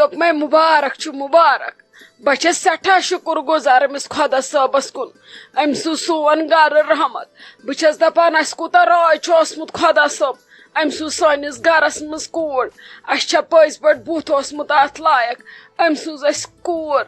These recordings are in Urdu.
دوٚپ مےٚ مُبارک چھُ مُبارک بہٕ چھَس سٮ۪ٹھاہ شُکُر گُزار أمِس خۄدا صٲبَس کُن أمۍ سوٗز سون گرٕ رحمت بہٕ چھَس دَپان اَسہِ کوٗتاہ راے چھُ اوسمُت خۄدا صٲب أمۍ سوٗز سٲنِس گرس منٛز کوٗر اَسہِ چھا پٔزۍ پٲٹھۍ بُتھ اوسمُت اَتھ لایق أمۍ سوٗز اَسہِ کوٗر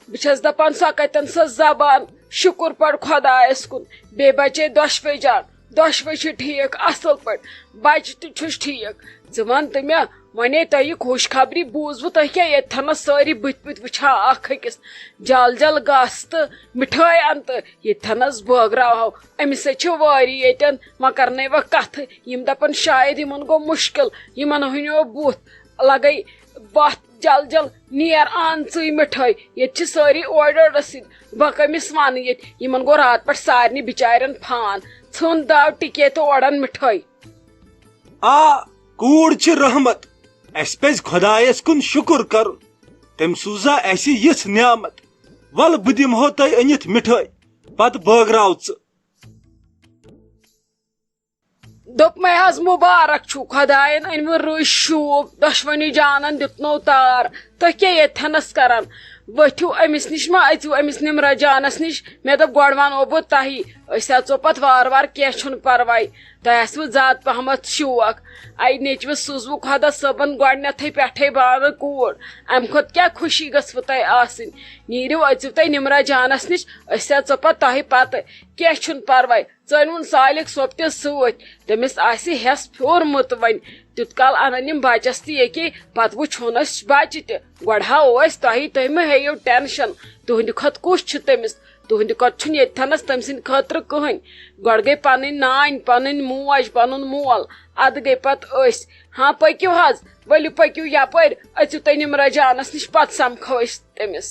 بہٕ چھَس دَپان سۄ کَتٮ۪ن سۄ زبان شُکُر پٲٹھۍ خۄدایَس کُن بیٚیہِ بَچے دۄشوَے جان دۄشوَے چھِ ٹھیٖک اَصٕل پٲٹھۍ بَچہِ تہِ چھُس ٹھیٖک ژٕ وَن تہٕ مےٚ وَنے تۄہہِ یہِ خۄشخبری بوٗزوٕ تُہۍ کیٛاہ ییٚتھَنَس سٲری بٕتھِ بٕتھِ وٕچھان اکھ أکِس جل جل گژھ تہٕ مِٹھٲے اَن تہٕ ییٚتھَنَس بٲگراوہو أمِس سۭتۍ چھِ وٲری ییٚتٮ۪ن وۄنۍ کَرنٲیوا کَتھٕ یِم دَپان شاید یِمن گوٚو مُشکِل یِمن ہُنیو بُتھ لَگے بَتھ جل جل نیر اَن ژٕے مِٹھٲے ییٚتہِ چھِ سٲری اورٕ یورٕ رٔسیٖد بہٕ کٔمِس وَنہٕ ییٚتہِ یِمن گوٚو راتہٕ پٮ۪ٹھ سارنٕے بِچارٮ۪ن فان ژھٕن داو ٹِکے تہٕ اورَن مِٹھٲے کوٗر چھِ رحمت اَسہِ پَزِ خۄدایَس کُن شُکُر کَرُن تٔمۍ سوٗزا اَسہِ یِژھ نعمت وَلہٕ بہٕ دِمہو تۄہہِ أنِتھ مِٹھٲے پتہٕ بٲگراو ژٕ دوٚپ مےٚ حظ مُبارک چھُ خۄدایَن أنۍوٕ رٕژ شوٗب دۄشوٕنی جانن دیُتنو تار تُہۍ کیٛاہ ییٚتھَنَس کران ؤتھِو أمِس نِش ما أژِو أمِس نِمرا جانس نِش مےٚ دوٚپ گۄڈٕ وَنو بہٕ تۄہی أسۍ اژو پتہٕ وارٕ وارٕ کینٛہہ چھُنہٕ پرواے تۄہہِ آسوٕ زیادٕ پہمتھ شوق نیچوِس سوٗزوٕ خۄدا صٲبن گۄڈنیتھٕے پٮ۪ٹھے بانہٕ کوٗر امہِ کھۄتہٕ کیٛاہ خوشی گٔژھوٕ تۄہہِ آسٕنۍ نیٖرِو أژِو تُہۍ نِمرا جانس نِش أسۍ اژو پتہٕ تۄہہِ پتہٕ کینٛہہ چھُنہٕ پرواے ژٲنۍوُن سالِق صٲب تہِ سۭتۍ تٔمِس آسہِ ہٮ۪س پھیوٗرمُت وۄنۍ تیُت کال انن یِم بچس تہِ ییٚکے پتہٕ وٕچھون أسۍ بچہِ تہِ گۄڈٕ ہاوو أسۍ تۄہی تُہۍ مہ ہیٚیِو ٹٮ۪نشن تُہنٛدِ کھۄتہٕ کُس چھُ تٔمِس تُہنٛدِ کھۄتہٕ چھُنہٕ ییٚتھَنس تٔمۍ سٕنٛدِ خٲطرٕ کٕہٕنۍ گۄڈٕ گٔے پنٕنۍ نانۍ پنٕنۍ موج پنُن مول ادٕ گٔے پتہٕ أسۍ ہاں پٔکِو حظ ؤلِو پٔکِو یپٲرۍ أژِو تُہۍ نِمرا جانس نِش پتہٕ سمکھو أسۍ تٔمِس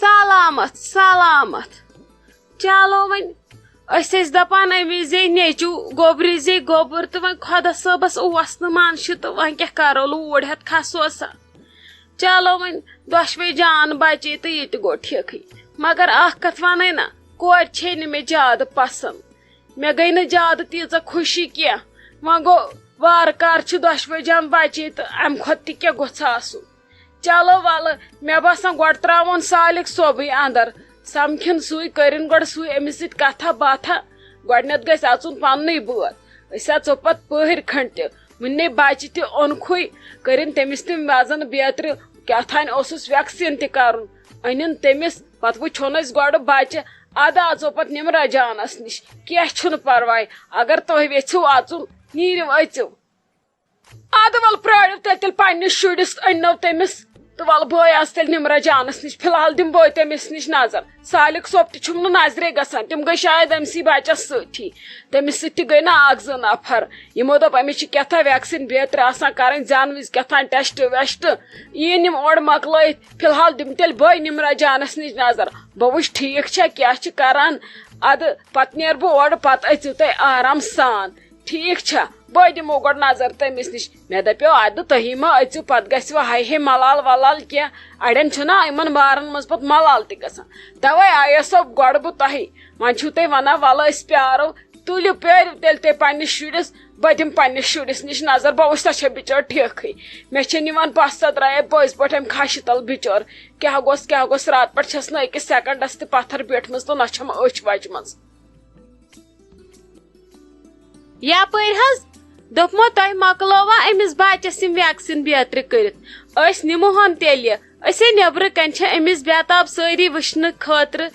سلامت سلامت چلو وۄنۍ أسۍ ٲسۍ دپان أمِس زے نیچوٗ گوٚبرِ زے گوٚبُر تہٕ وۄنۍ خۄدا صٲبس اوس نہٕ منشہِ تہٕ وۄنۍ کیٛاہ کرو لوٗر ہٮ۪تھ کھسو سا چلو وۄنۍ دۄشوے جان بچے تہٕ یہِ تہِ گوٚو ٹھیکھٕے مگر اکھ کتھ ونے نا کورِ چھے نہٕ مےٚ زیادٕ پسنٛد مےٚ گٔے نہٕ زیادٕ تیٖژاہ خوشی کینٛہہ وۄنۍ گوٚو وارٕ کارٕ چھِ دۄشوے جان بچے تہٕ امہِ کھۄتہٕ تہِ کیٛاہ گوٚژھ آسُن چلو ولہٕ مےٚ باسان گۄڈٕ تراوون سالِق صٲبٕے انٛدر سمکھِن سُے کٔرِن گۄڈٕ سُے أمِس سۭتۍ کتھا باتھا گۄڈنیتھ گژھِ اژُن پننُے بٲژ أسۍ اژو پتہٕ پٔہرۍ کھنٛڈ تہِ وُنہِ بچہِ تہِ اوٚنکھُے کٔرِن تٔمِس تہِ وزن بیترِ کیٛاتھانۍ اوسُس ویکسیٖن تہِ کرُن أنِن تٔمِس پتہٕ وٕچھون أسۍ گۄڈٕ بچہِ ادٕ اژو پتہٕ نِمرا جانس نِش کینٛہہ چھُنہٕ پرواے اگر تُہۍ یژھِو اژُن نیٖرِو أژِو ادٕ ول پرٛٲرِو تیٚلہِ پننِس شُرِس أنۍنو تٔمِس تہٕ ولہٕ بہٕ آسہٕ تیٚلہِ نِمرا جانس نِش فِلحال دِمہٕ بہٕ تٔمِس نِش نظر سالِق صٲب تہِ چھُم نہٕ نظرے گژھان تِم گٔے شاید أمسٕے بچس سۭتی تٔمِس سۭتۍ تہِ گٔے نہ اکھ زٕ نفر یِمو دوٚپ أمِس چھِ کیٛاہ تھانۍ ویکسیٖن بیترِ آسان کرٕنۍ زینہٕ وِزِ کیٛاہ تھانۍ ٹیسٹ ویسٹ یِن یِم اورٕ مۄکلٲیِتھ فِلحال دِمہٕ تیٚلہِ بہٕ نِمرا جانس نِش نظر بہٕ وٕچھِ ٹھیٖک چھا کیٛاہ چھِ کران ادٕ پتہٕ نیرٕ بہٕ اورٕ پتہٕ أژِو تُہۍ آرام سان ٹھیٖک چھا بہٕ دِمو گۄڈٕ نظر تٔمِس نِش مےٚ دپیو ادٕ تُہی ما أژِو پتہٕ گژھِوٕ ہاے ہے ملال ولال کینٛہہ اڑٮ۪ن چھُنہ یِمن بارن منٛز پتہٕ ملال تہِ گژھان توے آیسو گۄڈٕ بہٕ تۄہی وۄنۍ چھِو تُہۍ ونان ولہٕ أسۍ پیارو تُلِو پیٲرِو تیٚلہِ تُہۍ پننِس شُرِس بہٕ دِمہٕ پننِس شُرِس نِش نظر بہٕ وٕچھِ سۄ چھےٚ بِچٲر ٹھیکھٕے مےٚ چھِ نِوان پَژھ درٛایے پٔزۍ پٲٹھۍ أمۍ کھاشہِ تل بِچٲر کیٛاہ گوٚژھ راتہٕ پٮ۪ٹھ چھَس نہٕ أکِس سیکنڈس تہِ پتھر بیٹھمٕژ تہٕ نہ چھم أچھ وچمژ یپٲرۍ حظ دوٚپمو تۄہہِ مۄکلووا أمِس بچس یِم ویکسیٖن بیترِ کٔرِتھ أسۍ نِمہون تیٚلہِ أسے نیبرٕ کنۍ چھِ أمِس بےتاب سٲری وٕچھنہٕ خٲطرٕ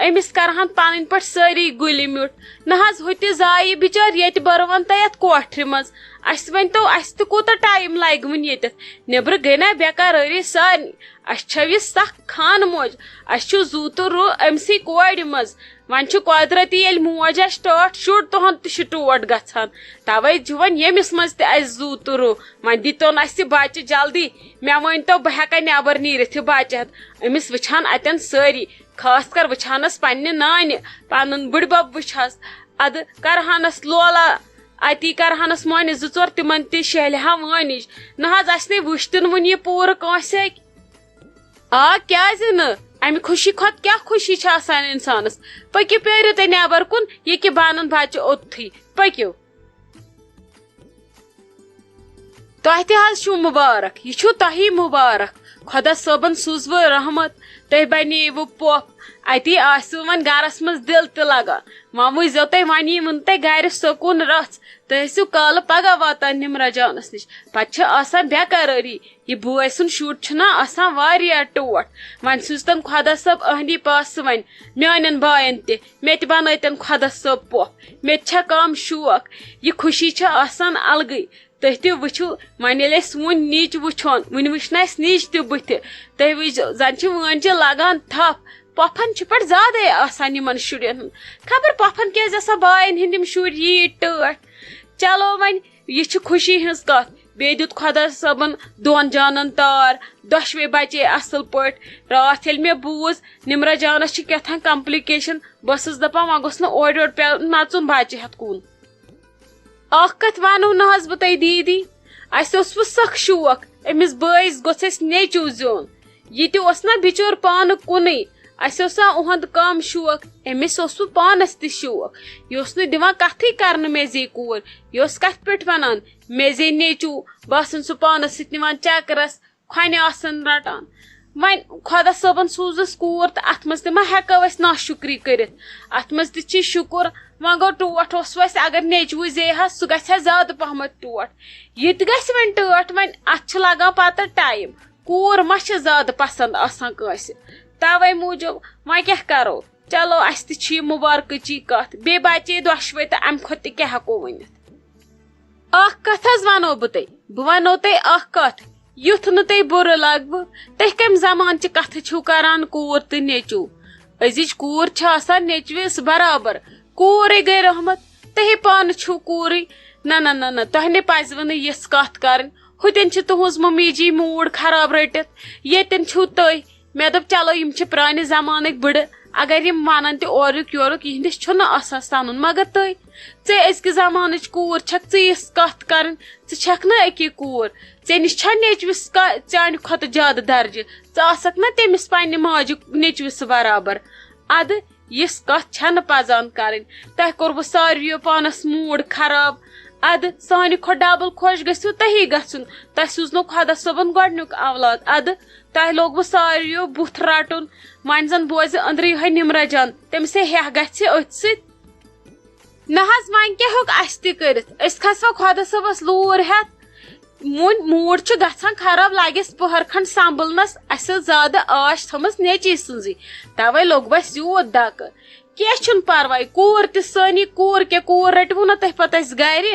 أمِس کرہن پنٕنۍ پٲٹھۍ سٲری گُلہِ میوٗٹھ نہ حظ ہُہ تہِ زایہِ بِچٲر ییٚتہِ بہٕ رُوَن تۄہہِ یتھ کوٹھرِ منٛز اَسہِ ؤنۍتو اَسہِ تہِ کوٗتاہ ٹایم لگہِ وُنہِ ییٚتٮ۪تھ نیبرٕ گٔے نہ بےقرٲری سارنٕے اَسہِ چھو یہِ سخ خانہٕ موج اَسہِ چھُ زُو تہٕ رُ أمسٕے کورِ منٛز وۄنۍ چھُ قۄدرتی ییٚلہِ موج آسہِ ٹٲٹھ شُر تُہُنٛد تہِ چھُ ٹوٹھ گژھان توے چھُ وۄنۍ ییٚمِس منٛز تہِ اَسہِ زُو تہٕ رُ وۄنۍ دِتون اَسہِ بچہِ جلدی مےٚ ؤنۍتو بہٕ ہٮ۪کا نٮ۪بر نیٖرِتھ یہِ بچہِ ہٮ۪تھ أمِس وٕچھان اتٮ۪ن سٲری خاص کر وٕچھانس پننہِ نانہِ پنُن بٕڈبب وٕچھہس ادٕ کرہانس لولا اتی کرہانس مۄنہِ زٕ ژور تِمن تہِ شیہلہِ ہا وٲنِج نہ حظ اسہِ نے وٕچھ تہِ نہٕ وُنہِ یہِ پوٗرٕ کٲنٛسہِ کیازِ نہٕ امہِ خوشی کھۄتہٕ کیٛاہ خوشی چھِ آسان انسانس پٔکِو پیٲرِو تُہۍ نٮ۪بر کُن ییٚکہِ بنن بچہِ اوٚتتھٕے پٔکِو تۄہہِ تہِ حظ چھُو مُبارک یہِ چھُ تۄہی مُبارک خۄدا صٲبن سوٗزوٕ رحمت تُہۍ بنیوٕ پۄپھ اتی آسوٕ وۄنۍ گرس منٛز دِل تہِ لگان وۄنۍ وٕچھزیو تُہۍ وۄنۍ یِوٕن تۄہہِ گرِ سکوٗن رژھ تُہۍ ٲسِو کالہٕ پگاہ واتان نِمرا جانس نِش پتہٕ چھِ آسان بےقرٲری یہِ بوے سُنٛد شُر چھُنہ آسان واریاہ ٹوٹھ وۄنۍ سوٗزتن خۄدا صٲب أہنٛدی پاسہٕ وۄنۍ میانٮ۪ن بایَن تہِ مےٚ تہِ بنٲیتن خۄدا صٲب پۄپھ مےٚ تہِ چھےٚ کم شوق یہِ خوشی چھِ آسان الگٕے تُہۍ تہِ وٕچھِو وۄنۍ ییٚلہِ أسۍ وُنۍ نِچ وٕچھون وُنہِ وٕچھ نہٕ اَسہِ نِچ تہِ بٕتھِ تُہۍ وٕچھزیو زن چھِ وٲنجہِ لگان تھپھ پۄپھن چھِ پٮ۪ٹھ زیادے آسان یِمن شُرٮ۪ن ہُنٛد خبر پۄپھن کیازِ آسان باین ہٕنٛدۍ یِم شُرۍ ییٖتۍ ٹٲٹھ چلو وۄنۍ یہِ چھِ خوشی ہٕنٛز کتھ بیٚیہِ دیُت خۄدا صٲبن دۄن جانن تار دۄشوے بچے اصل پٲٹھۍ راتھ ییٚلہِ مےٚ بوٗز نِمرا جانس چھِ کیٛاتھانۍ کمپلِکیشن بہٕ ٲسٕس دپان وۄنۍ گوٚژھ نہٕ اورٕ یورٕ پیٚوُن نژُن بچہِ ہٮ۪تھ کُن اکھ کتھ ونو نہ حظ بہٕ تۄہہِ دیٖدی اسہِ اوس وۄنۍ سخ شوق أمِس بٲیِس گوٚژھ اسہِ نیچوٗ زیوٗن یہِ تہِ اوس نہ بِچور پانہٕ کُنُے اسہِ اوس اُہُنٛد کم شوق أمِس اوس وۄنۍ پانس تہِ شوق یہِ اوس نہٕ دِوان کتھٕے کرنہٕ مےٚ زے کوٗر یہِ اوس کتھِ پٮ۪ٹھ ونان مےٚ زے نیچوٗ باسان سُہ پانس سۭتۍ نِوان چکرس کھۄنہِ آسان رٹان وۄنۍ خۄدا صٲبن سوٗزٕس کوٗر تہٕ اتھ منٛز تہِ ما ہٮ۪کو أسۍ ناشُکری کٔرِتھ اتھ منٛز تہِ چھِ شُکُر وۄنۍ گوٚو ٹوٹھ اوسوٕ اسہِ اگر نیچوٗ زے ہس سُہ گژھِ ہا زیادٕ پہمتھ ٹوٹھ یہِ تہِ گژھِ وۄنۍ ٹٲٹھ وۄنۍ اتھ چھِ لگان پتہٕ ٹایم کوٗر ما چھِ زیادٕ پسنٛد آسان کٲنٛسہِ توے موٗجوٗب وۄنۍ کیٛاہ کرو چلو اسہِ تہِ چھِ یہِ مُبارکٕچی کتھ بیٚیہِ بچے دۄشوے تہٕ امہِ کھۄتہٕ تہِ کیٛاہ ہٮ۪کو ؤنِتھ اکھ کتھ حظ ونو بہٕ ونو تۄہہِ اکھ کتھ یُتھ نہٕ تۄہہِ بُرٕ لگوٕ تُہۍ کمہِ زمانچہِ کتھٕ چھِو کران کوٗر تہٕ نیچوٗ أزِچ کوٗر چھِ آسان نیچوِس برابر کوٗرے گٔے رحمت تُہی پانہٕ چھِو کوٗرٕے نہ نہ نہ نہ تۄہہِ نَے پزوٕ نہٕ یِژھ کتھ کرٕنۍ ہُتٮ۪ن چھِ تُہنٛز ممی جی موٗڈ خراب رٔٹِتھ ییٚتٮ۪ن چھِو تُہۍ مےٚ دوٚپ چلو یِم چھِ پرانہِ زمانٕکۍ بٕڑٕ اگر یِم ونان تہِ اورُک یورُک یِہنٛدِس چھُنہٕ آسان سنُن مگر تُہۍ ژےٚ أزکہِ زمانٕچ کوٗر چھکھ ژٕ یِژھ کتھ کرٕنۍ ژٕ چھکھ نہ أکی کوٗر ژےٚ نِش چھا نیچوِس چانہِ کھۄتہٕ زیادٕ درجہِ ژٕ آسکھ نہ تٔمِس پننہِ ماجہِ نیچوِس برابر ادٕ یِژھ کتھ چھنہٕ پزان کرٕنۍ تۄہہِ کوٚروٕ ساروِیو پانس موٗڈ خراب ادٕ سانہِ کھۄتہٕ ڈبل خۄش گژھِو تُہی گژھُن تۄہہِ سوٗزنو خۄدا صٲبن گۄڈنیُک اولاد ادٕ تۄہہِ لوگوٕ ساروِیو بُتھ رٹُن وۄنۍ زن بوزِ أنٛدرٕ یِہوے نِمرا جان تٔمِس ہے ہیٚہ گژھِ أتھۍ سۭتۍ نہ حظ وۄنۍ کیٛاہ ہیوٚک اسہِ تہِ کٔرِتھ أسۍ کھسو خۄدا صٲبس لوٗر ہٮ۪تھ وۄنۍ موٗڈ چھُ گژھان خراب لگٮ۪س پٔہر کھنٛڈ سمبلنس اسہِ ٲس زیادٕ آش تھٲمٕژ نیچی سٕنٛزٕے توے لوٚگ اسہِ یوٗت دکہٕ کینٛہہ چھُنہٕ پرواے کوٗر تہِ سٲنی کوٗر کیٛاہ کوٗر رٔٹوٕ نہ تۄہہِ پتہٕ اسہِ گرِ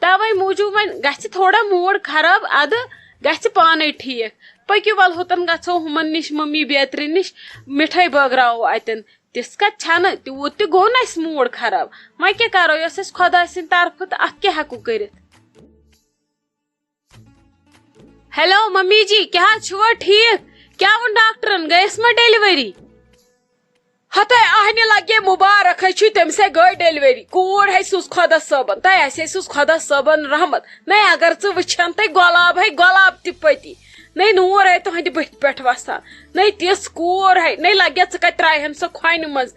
توے موٗجوٗب وۄنۍ گژھِ تھوڑا موٗڈ خراب ادٕ گژھِ پانے ٹھیٖک پٔکِو ول ہوٚتن گژھو ہُمن نِش ممی بیترِ نِش مِٹھٲے بٲگراوو اتٮ۪ن تِژھ کتھ چھنہٕ تیوٗت تہِ گوٚو نہٕ اسہِ موٗڈ خراب وۄنۍ کیٛاہ کرو یۄس اسہِ خۄداے سٕنٛدِ طرفہٕ تہٕ اتھ کیٛاہ ہٮ۪کو کٔرِتھ ہیلو ممی جی کیٛاہ حظ چھُوا ٹھیٖک کیٛاہ ووٚن ڈاکٹرن گٔیس ما ڈیلؤری ہتے اہنہِ لگے مُبارک ہے چھُ تٔمِس ہے گٔے ڈیلؤری کوٗر ہے سوٗز خۄدا صٲبن تۄہہِ آسہِ ہے سوٗز خۄدا صٲبن رحمت نَے اگر ژٕ وٕچھن تۄہہِ گۄلاب ہے گۄلاب تہِ پٔتی نَے نوٗر ہے تُہنٛدِ بٕتھِ پٮ۪ٹھ وسان نَے تِژھ کوٗر ہے نَے لگیا ژٕ کتہِ ترٛایہن سۄ کھۄنہِ منٛز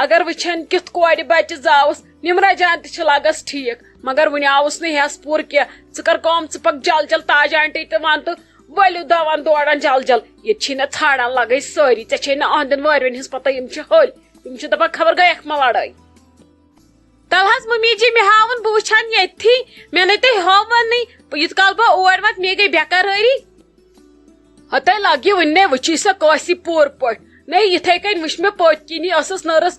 اگر وٕچھن کیُتھ کورِ بچہِ زاوُس نِمرا جان تہِ چھِ لگس ٹھیٖک مگر وُنہِ آوُس نہٕ ہٮ۪س پوٗرٕ کینٛہہ ژٕ کر کٲم ژٕ پک جل جل تاج آنٹی تہِ ون تہٕ ؤلِو دوان دوران جل جل ییٚتہِ چھِ نہٕ ژھانڈان لگے سٲری ژےٚ چھے نہٕ أہنٛدٮ۪ن وٲروٮ۪ن ہٕنٛز پتہ یِم چھِ ہلۍ یِم چھِ دپان خبر گٔیکھ ما لڑٲے تل حظ ممی جی مےٚ ہاوُن بہٕ وٕچھ ہن ییٚتھی مےٚ نَے تُہۍ ہٲوٕنٕے یِتھ کال بہٕ اور واتہٕ مےٚ گٔے بےقرٲری ہتے لگہِ وُنہِ نے وٕچھی سۄ کٲسی پوٗرٕ پٲٹھۍ نَے یِتھے کٔنۍ وٕچھ مےٚ پٔتۍ کِنی ٲسٕس نٔرٕس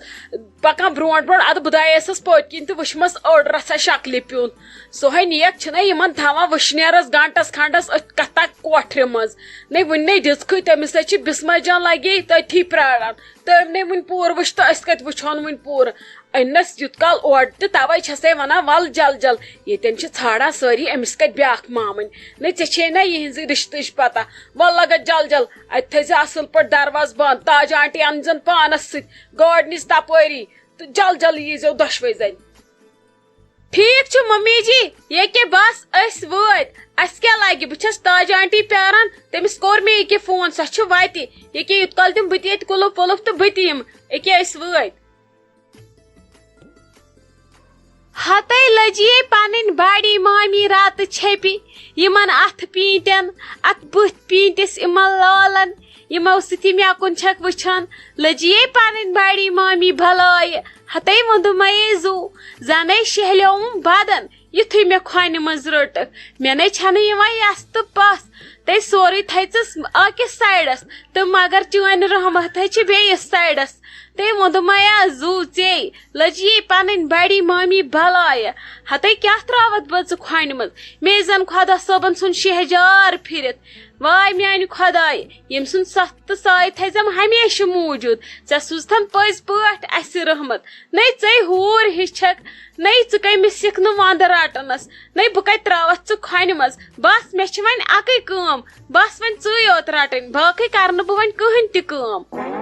پکان برونٛٹھ برونٛٹھ ادٕ بہٕ درٛایسس پٔتۍ کِنۍ تہٕ وٕچھمس أڑ رژھا شکلہِ پیوٗنت سۄہے نیک چھِنہ یِمن تھاوان وٕشنیرس گنٹس کھنڈس أتھۍ کتھ کوٹھرِ منٛز نَے وُنہِ نے دِژکھٕے تٔمِس ہے چھِ بسما جان لگے تٔتھی پراران تٔمۍ نَے وُنہِ پوٗرٕ وٕچھ تہٕ أسۍ کتہِ وٕچھہون وُنہِ پوٗرٕ أننس یُت کال اورٕ تہٕ توے چھسے ونان ول جل جل ییٚتٮ۪ن چھِ ژھانڈان سٲری أمِس کتہِ بیاکھ مامٕنۍ نَے ژےٚ چھے نہ یِہنٛزِ رشتٕچ پتہ ول لگت جل جل اتہِ تھٲیزِ اصل پٲٹھۍ دروازٕ بنٛد تاج آنٹی انزن پانس سۭتۍ گٲڑۍ نِس تپٲری تہٕ جل جل ییٖزیو دۄشوے زنہِ ٹھیٖک چھُ ممی جی ییٚکیٛاہ بس أسۍ وٲتۍ اسہِ کیٛاہ لگہِ بہٕ چھس تاج آنٹی پیاران تٔمِس کوٚر مےٚ ییٚکیٛاہ فون سۄ چھِ وتہِ ییٚکیٛاہ یوٗت کال دِمہٕ بہٕ تہِ ییٚتہِ کُلُف وُلُف تہٕ بہٕ تہِ یِمہٕ ییٚکیٛاہ أسۍ وٲتۍ ہتے لجیے پنن بڑی مامی رات چھپی یمن اتھ پیٹن ات بت پیٹس امن لالن یمو ستی مے کن چھک وچھان لجیے پنن بڑی مامی بھلائے ہتے وندمے زو زنے شہلیوم بدن یتھے مے کھونہ مز رٹک مے نے چھن یوان یس تو پس تے سوری تھیژس اکس سائڈس تو مگر چون رحمت چھ بیس سائڈس تے وندمیا زو ژے لجیے پنن بڑی مامی بھلائے ہتے کیا تراوت بہ کھونہ مز مے زن خدا صٲبن سن شہجار پھرت وائے میانہ خدائے یم سن ست تو سائے تھزم ہمیشہ موجود ژے سوزتھن پز پٲٹھۍ اسہ رحمت نئی ژے ہوٗر ہش چھک نئی ژٕ کٔمِس سکھ نہٕ ونٛدٕ رٹنس نئی بہٕ کتہِ تراوتھ ژٕ کھونہ مز بس مےٚ چھِ وۄنۍ اکٕے کٲم بس وۄنۍ ژٕے یوت رٹٕنۍ باقٕے کرنہٕ بہٕ وۄنۍ کٕہٕنۍ تہِ کٲم